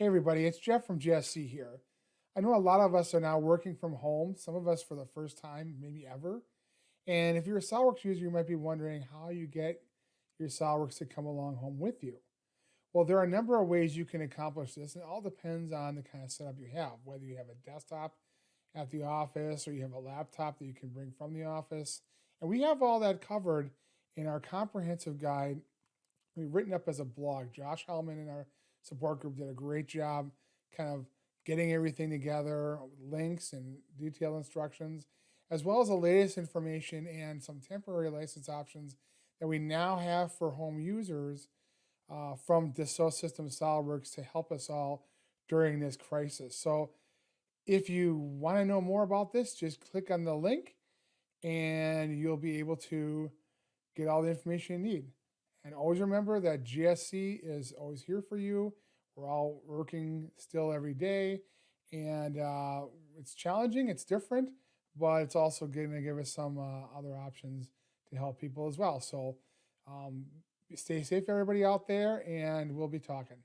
Hey everybody, it's Jeff from GSC here. I know a lot of us are now working from home, some of us for the first time, maybe ever. And if you're a SOLIDWORKS user, you might be wondering how you get your SOLIDWORKS to come along home with you. Well, there are a number of ways you can accomplish this, and it all depends on the kind of setup you have, whether you have a desktop at the office or you have a laptop that you can bring from the office. And we have all that covered in our comprehensive guide we've written up as a blog. Josh Hellman in our support group did a great job kind of getting everything together, links and detailed instructions, as well as the latest information and some temporary license options that we now have for home users from Dassault Systems SolidWorks to help us all during this crisis. So if you want to know more about this, just click on the link and you'll be able to get all the information you need. And always remember that GSC is always here for you. We're all working still every day, and it's challenging, it's different, but it's also going to give us some other options to help people as well. So stay safe, everybody out there, and we'll be talking.